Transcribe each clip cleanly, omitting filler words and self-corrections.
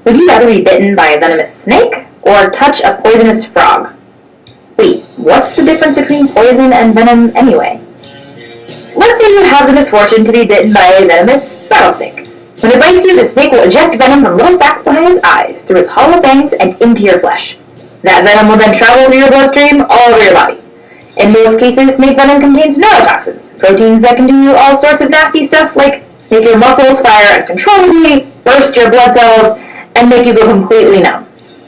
Would you rather be bitten by a venomous snake or touch a poisonous frog? Wait, what's the difference between poison and venom anyway? Let's say you have the misfortune to be bitten by a venomous rattlesnake. When it bites you, the snake will eject venom from little sacs behind its eyes, through its hollow fangs, and into your flesh. That venom will then travel through your bloodstream all over your body. In most cases, snake venom contains neurotoxins, proteins that can do all sorts of nasty stuff like make your muscles fire uncontrollably, burst your blood cells, and make you go completely numb.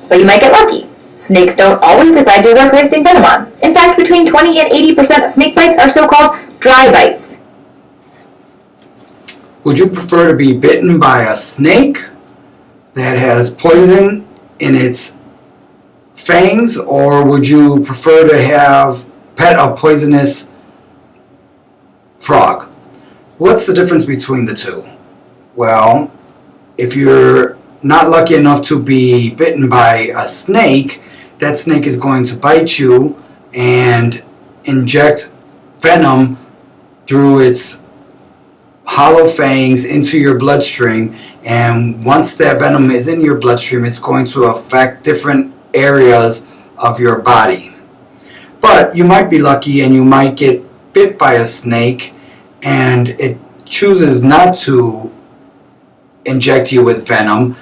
But you might get lucky. Snakes don't always decide you're worth wasting venom on. In fact, between 20 and 80% of snake bites are so-called dry bites. Would you prefer to be bitten by a snake that has poison in its fangs, or would you prefer to have pet a poisonous frog? What's the difference between the two? Well, if you're not lucky enough to be bitten by a snake, that snake is going to bite you and inject venom through its hollow fangs into your bloodstream, and once that venom is in your bloodstream, it's going to affect different areas of your body. But you might be lucky and you might get bit by a snake and it chooses not to inject you with venom.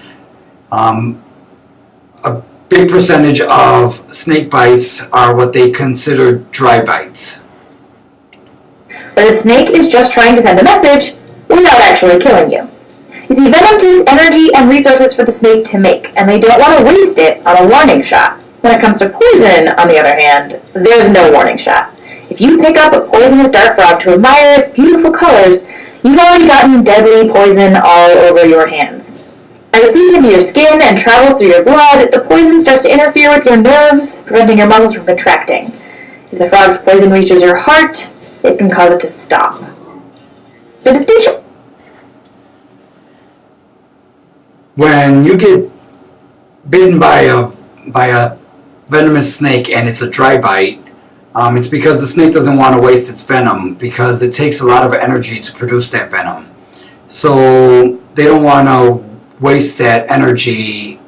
A big percentage of snake bites are what they consider dry bites. But a snake is just trying to send a message without actually killing you. You see, venom takes energy and resources for the snake to make, and they don't want to waste it on a warning shot. When it comes to poison, on the other hand, there's no warning shot. If you pick up a poisonous dart frog to admire its beautiful colors, you've already gotten deadly poison all over your hands. As it seeps into your skin and travels through your blood, the poison starts to interfere with your nerves, preventing your muscles from contracting. If the frog's poison reaches your heart, it can cause it to stop. The distinction. When you get bitten by a venomous snake and it's a dry bite, it's because the snake doesn't want to waste its venom, because it takes a lot of energy to produce that venom. So they don't want to waste that energy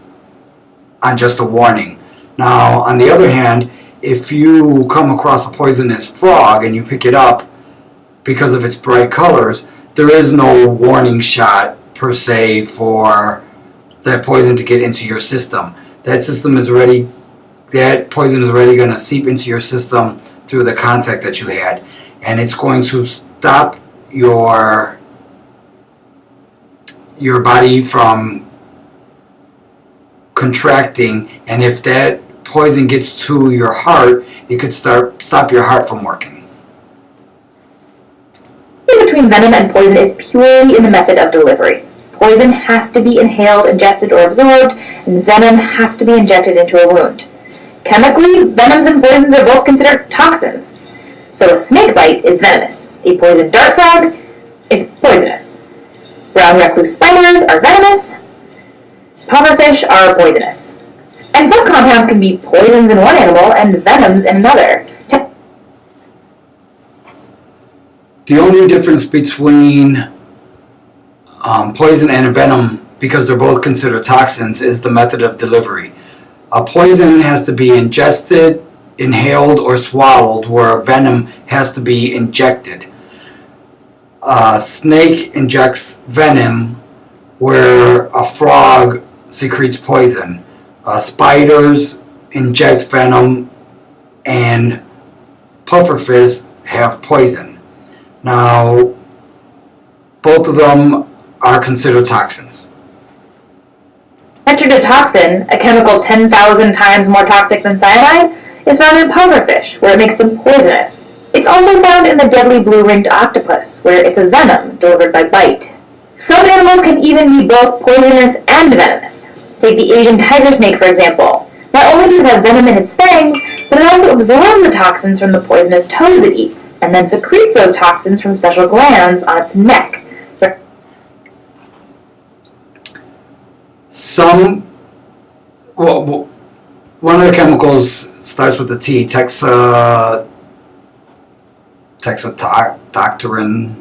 on just a warning. Now, on the other hand, if you come across a poisonous frog and you pick it up because of its bright colors, there is no warning shot per se for that poison to get into your system. That poison is already going to seep into your system through the contact that you had, and it's going to stop your body from contracting, and if that poison gets to your heart, it could stop your heart from working. The difference between venom and poison is purely in the method of delivery. Poison has to be inhaled, ingested, or absorbed, and venom has to be injected into a wound. Chemically, venoms and poisons are both considered toxins. So a snake bite is venomous. A poisoned dart frog is poisonous. Brown recluse spiders are venomous. Pufferfish are poisonous. And some compounds can be poisons in one animal and venoms in another. The only difference between poison and venom, because they're both considered toxins, is the method of delivery. A poison has to be ingested, inhaled, or swallowed, where a venom has to be injected. A snake injects venom, where a frog secretes poison. Spiders inject venom, and pufferfish have poison. Now, both of them are considered toxins. Tetrodotoxin, a chemical 10,000 times more toxic than cyanide, is found in pufferfish, where it makes them poisonous. It's also found in the deadly blue-ringed octopus, where it's a venom delivered by bite. Some animals can even be both poisonous and venomous. Take the Asian tiger snake, for example. Not only does it have venom in its fangs, but it also absorbs the toxins from the poisonous toads it eats, and then secretes those toxins from special glands on its neck. One of the chemicals starts with the T, Tetrodotoxin,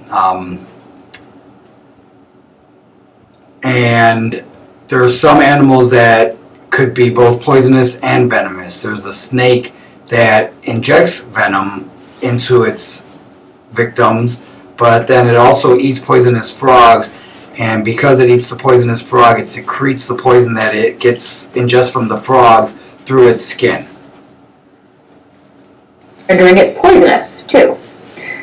and there are some animals that could be both poisonous and venomous. There's a snake that injects venom into its victims, but then it also eats poisonous frogs, and because it eats the poisonous frog, it secretes the poison that it gets ingests from the frogs through its skin. Rendering it poisonous, too.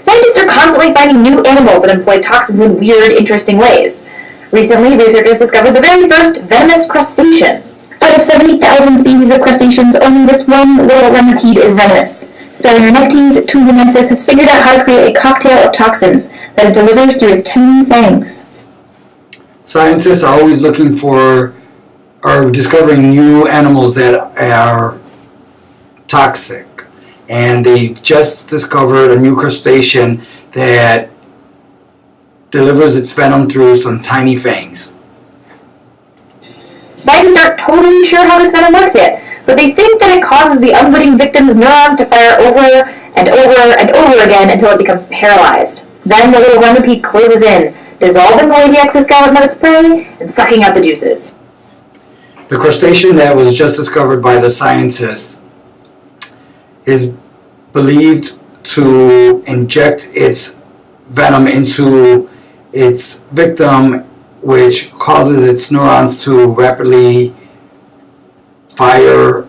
Scientists are constantly finding new animals that employ toxins in weird, interesting ways. Recently, researchers discovered the very first venomous crustacean. Out of 70,000 species of crustaceans, only this one little remorquide is venomous. Speleonectes tubinensis has figured out how to create a cocktail of toxins that it delivers through its tiny fangs. Scientists are always looking for or discovering new animals that are toxic. And they just discovered a new crustacean that delivers its venom through some tiny fangs. Scientists aren't totally sure how this venom works yet, but they think that it causes the unwitting victim's neurons to fire over and over and over again until it becomes paralyzed. Then the little remorquide closes in, dissolving away the exoskeleton of its prey and sucking out the juices. The crustacean that was just discovered by the scientists is believed to inject its venom into its victim, which causes its neurons to rapidly fire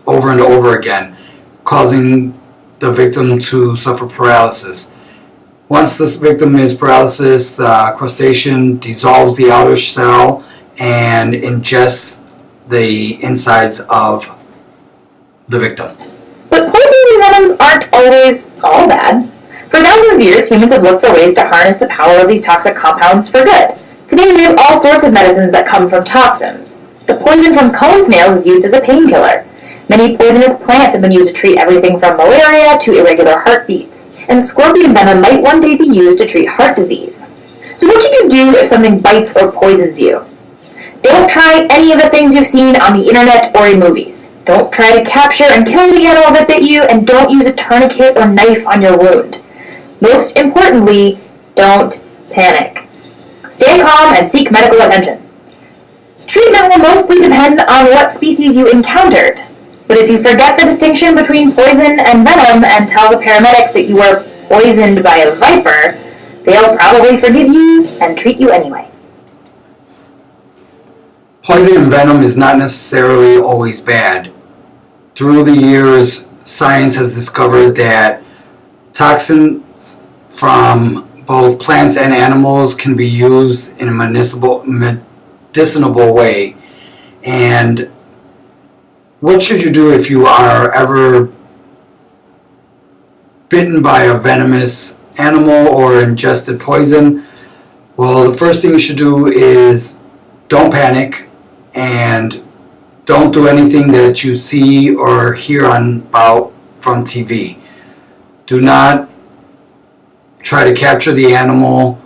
over and over again, causing the victim to suffer paralysis. Once this victim is paralysis, the crustacean dissolves the outer shell and ingests the insides of the victim. But poisons and venoms aren't always all bad. For thousands of years, humans have looked for ways to harness the power of these toxic compounds for good. Today we have all sorts of medicines that come from toxins. The poison from cone snails is used as a painkiller. Many poisonous plants have been used to treat everything from malaria to irregular heartbeats. And scorpion venom might one day be used to treat heart disease. So what should you do if something bites or poisons you? Don't try any of the things you've seen on the internet or in movies. Don't try to capture and kill the animal that bit you, and don't use a tourniquet or knife on your wound. Most importantly, don't panic. Stay calm and seek medical attention. Treatment will mostly depend on what species you encountered. But if you forget the distinction between poison and venom and tell the paramedics that you were poisoned by a viper, they'll probably forgive you and treat you anyway. Poison and venom is not necessarily always bad. Through the years, science has discovered that toxins from both plants and animals can be used in a medicinal way. And what should you do if you are ever bitten by a venomous animal or ingested poison? Well, the first thing you should do is don't panic and don't do anything that you see or hear about from TV. Do not try to capture the animal.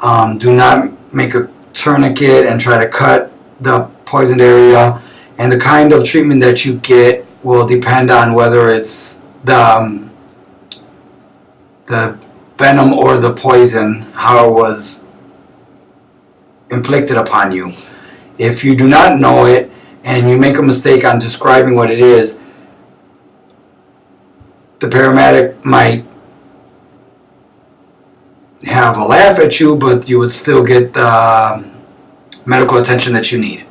Do not make a tourniquet and try to cut the poisoned area. And the kind of treatment that you get will depend on whether it's the venom or the poison, how it was inflicted upon you. If you do not know it and you make a mistake on describing what it is, the paramedic might have a laugh at you, but you would still get the medical attention that you need.